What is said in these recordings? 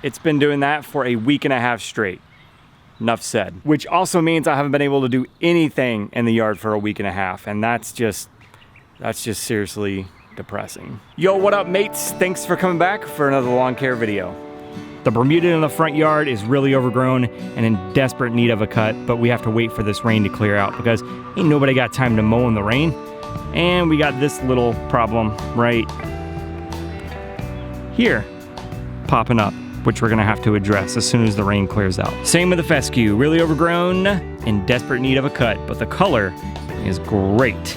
it's been doing that for a week and a half straight. Enough said. Which also means I haven't been able to do anything in the yard for a week and a half, and that's just seriously depressing. Yo, what up, mates? Thanks for coming back for another lawn care video. The Bermuda in the front yard is really overgrown and in desperate need of a cut, but we have to wait for this rain to clear out because ain't nobody got time to mow in the rain. And we got this little problem right here popping up, which we're gonna have to address as soon as the rain clears out. Same with the fescue, really overgrown, in desperate need of a cut, but the color is great.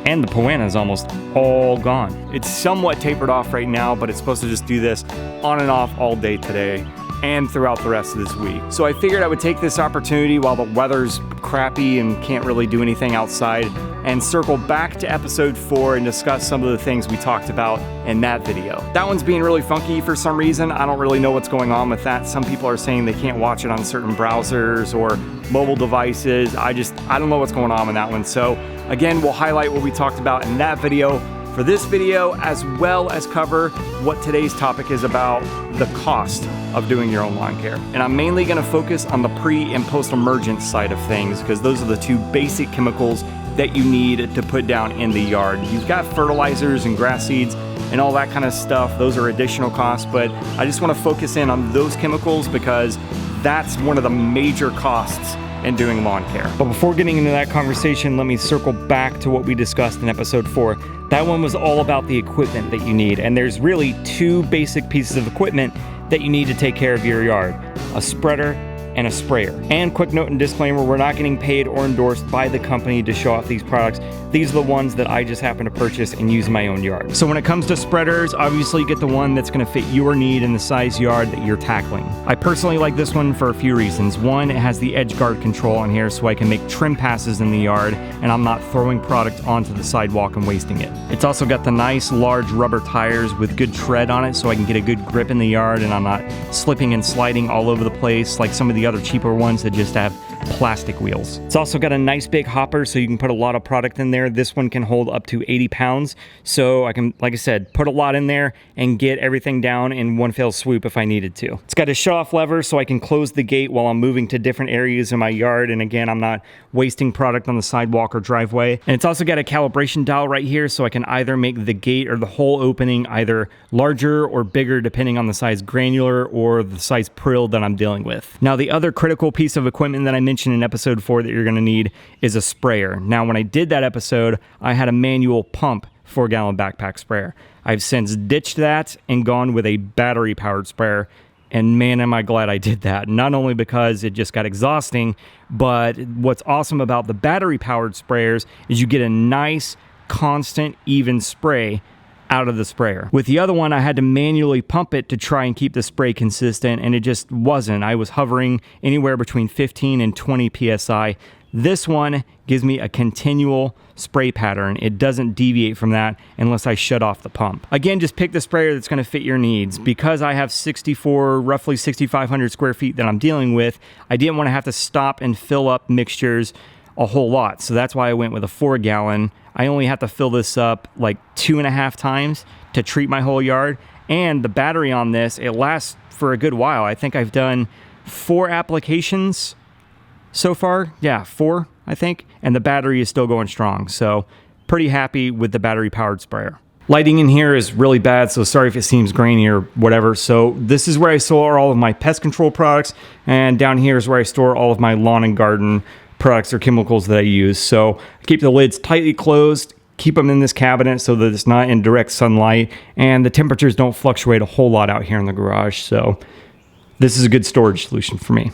And the poana is almost all gone. It's somewhat tapered off right now, but it's supposed to just do this on and off all day today and throughout the rest of this week. So I figured I would take this opportunity while the weather's crappy and can't really do anything outside and circle back to episode 4 and discuss some of the things we talked about in that video. That one's being really funky for some reason. I don't really know what's going on with that. Some people are saying they can't watch it on certain browsers or mobile devices. I don't know what's going on with that one. So again, we'll highlight what we talked about in that video for this video, as well as cover what today's topic is about, the cost of doing your own lawn care. And I'm mainly gonna focus on the pre and post-emergent side of things because those are the two basic chemicals that you need to put down in the yard. You've got fertilizers and grass seeds and all that kind of stuff. Those are additional costs, but I just wanna focus in on those chemicals because that's one of the major costs in doing lawn care. But before getting into that conversation, let me circle back to what we discussed in episode 4. That one was all about the equipment that you need, and there's really two basic pieces of equipment that you need to take care of your yard: a spreader and a sprayer. And quick note and disclaimer, we're not getting paid or endorsed by the company to show off these products. These are the ones that I just happen to purchase and use in my own yard. So when it comes to spreaders, obviously get the one that's gonna fit your need and the size yard that you're tackling. I personally like this one for a few reasons. One, it has the edge guard control on here so I can make trim passes in the yard and I'm not throwing product onto the sidewalk and wasting it. It's also got the nice large rubber tires with good tread on it so I can get a good grip in the yard and I'm not slipping and sliding all over the place like some of the other cheaper ones that just have plastic wheels. It's also got a nice big hopper so you can put a lot of product in there. This one can hold up to 80 pounds. So I can, like I said, put a lot in there and get everything down in one fell swoop if I needed to. It's got a shut-off lever so I can close the gate while I'm moving to different areas in my yard. And again, I'm not wasting product on the sidewalk or driveway. And it's also got a calibration dial right here so I can either make the gate or the whole opening either larger or bigger depending on the size granular or the size prill that I'm dealing with. Now, the other critical piece of equipment that I mentioned in episode 4 that you're going to need is a sprayer. Now, when I did that episode, I had a manual pump 4-gallon backpack sprayer. I've since ditched that and gone with a battery powered sprayer. And man, am I glad I did that. Not only because it just got exhausting, but what's awesome about the battery powered sprayers is you get a nice, constant, even spray out of the sprayer. With the other one, I had to manually pump it to try and keep the spray consistent, and it just wasn't. I was hovering anywhere between 15 and 20 PSI. This one gives me a continual spray pattern. It doesn't deviate from that unless I shut off the pump. Again, just pick the sprayer that's gonna fit your needs. Because I have roughly 6,500 square feet that I'm dealing with, I didn't wanna have to stop and fill up mixtures a whole lot. So that's why I went with a 4-gallon. I only have to fill this up like 2.5 times to treat my whole yard. And the battery on this, it lasts for a good while. I think I've done 4 applications so far. Yeah, 4, I think. And the battery is still going strong. So pretty happy with the battery powered sprayer. Lighting in here is really bad, so sorry if it seems grainy or whatever. So this is where I store all of my pest control products. And down here is where I store all of my lawn and garden products or chemicals that I use. So I keep the lids tightly closed, keep them in this cabinet so that it's not in direct sunlight, and the temperatures don't fluctuate a whole lot out here in the garage. So this is a good storage solution for me.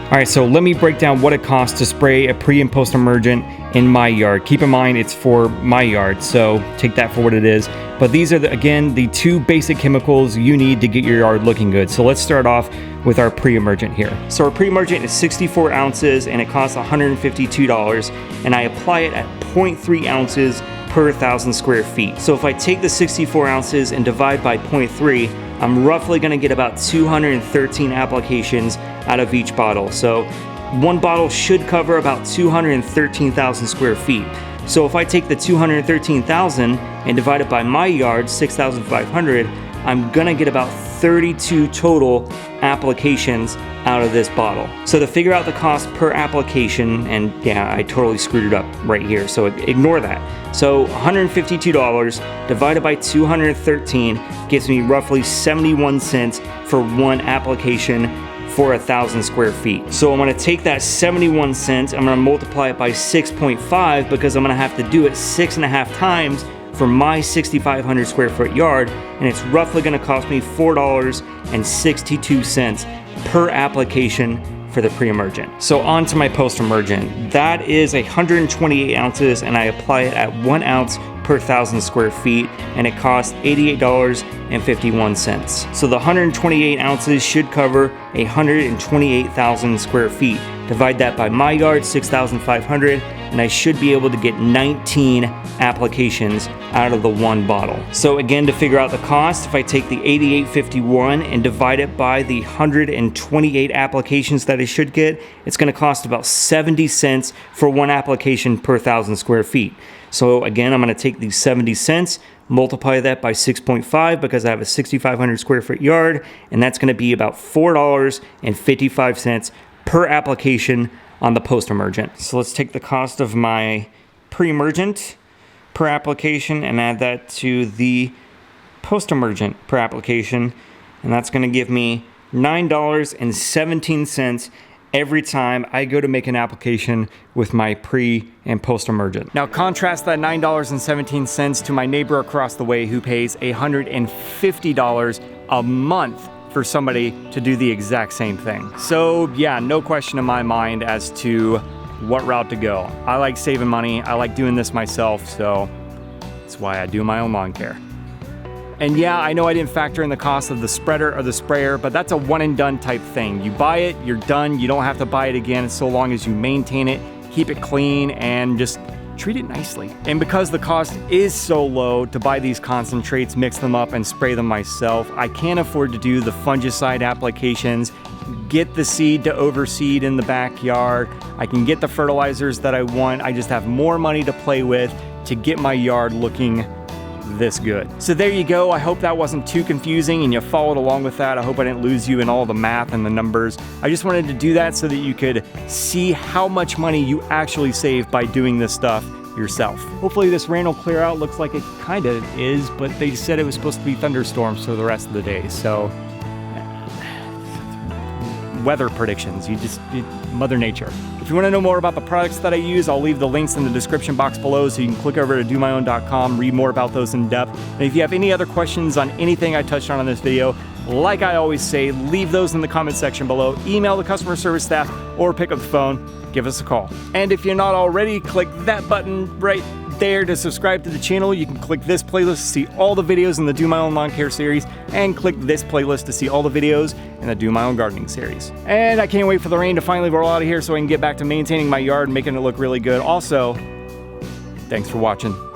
All right, so let me break down what it costs to spray a pre and post emergent in my yard. Keep in mind it's for my yard, so take that for what it is. But these are, again, the two basic chemicals you need to get your yard looking good. So let's start off with our pre-emergent here. So our pre-emergent is 64 ounces and it costs $152, and I apply it at 0.3 ounces per 1,000 square feet. So if I take the 64 ounces and divide by 0.3, I'm roughly gonna get about 213 applications out of each bottle. So one bottle should cover about 213,000 square feet. So if I take the 213,000 and divide it by my yard, 6,500, I'm gonna get about 32 total applications out of this bottle. So to figure out the cost per application, and yeah, I totally screwed it up right here, so ignore that. So $152 divided by 213 gives me roughly 71 cents for one application for 1,000 square feet. So I'm gonna take that 71 cents, I'm gonna multiply it by 6.5 because I'm gonna have to do it 6.5 times for my 6,500 square foot yard, and it's roughly gonna cost me $4.62 per application for the pre-emergent. So on to my post-emergent. That is 128 ounces, and I apply it at 1 ounce per 1,000 square feet, and it costs $88.51. So the 128 ounces should cover 128,000 square feet. Divide that by my yard, 6,500, and I should be able to get 19 applications out of the one bottle. So again, to figure out the cost, if I take the $88.51 and divide it by the 128 applications that I should get, it's gonna cost about 70 cents for one application per 1,000 square feet. So again, I'm gonna take these 70 cents, multiply that by 6.5 because I have a 6,500 square foot yard, and that's gonna be about $4.55 per application on the post-emergent. So let's take the cost of my pre-emergent per application and add that to the post-emergent per application, and that's gonna give me $9.17 every time I go to make an application with my pre and post-emergent. Now contrast that $9.17 to my neighbor across the way who pays $150 a month for somebody to do the exact same thing. So yeah, no question in my mind as to what route to go. I like saving money, I like doing this myself, so that's why I do my own lawn care. And yeah, I know I didn't factor in the cost of the spreader or the sprayer, but that's a one and done type thing. You buy it, you're done, you don't have to buy it again so long as you maintain it, keep it clean, and just treat it nicely. And because the cost is so low to buy these concentrates, mix them up, and spray them myself, I can't afford to do the fungicide applications, get the seed to overseed in the backyard, I can get the fertilizers that I want, I just have more money to play with to get my yard looking this good. So there you go. I hope that wasn't too confusing and you followed along with that. I hope I didn't lose you in all the math and the numbers. I just wanted to do that so that you could see how much money you actually save by doing this stuff yourself. Hopefully this rain will clear out. Looks like it kind of is, but they said it was supposed to be thunderstorms for the rest of the day. So weather predictions, Mother Nature. If you want to know more about the products that I use, I'll leave the links in the description box below so you can click over to domyown.com, read more about those in depth. And if you have any other questions on anything I touched on in this video, like I always say, leave those in the comment section below, email the customer service staff, or pick up the phone, give us a call. And if you're not already, click that button right there to subscribe to the channel. You can click this playlist to see all the videos in the Do My Own Lawn Care series, and click this playlist to see all the videos in the Do My Own Gardening series. And I can't wait for the rain to finally roll out of here so I can get back to maintaining my yard and making it look really good. Also, thanks for watching.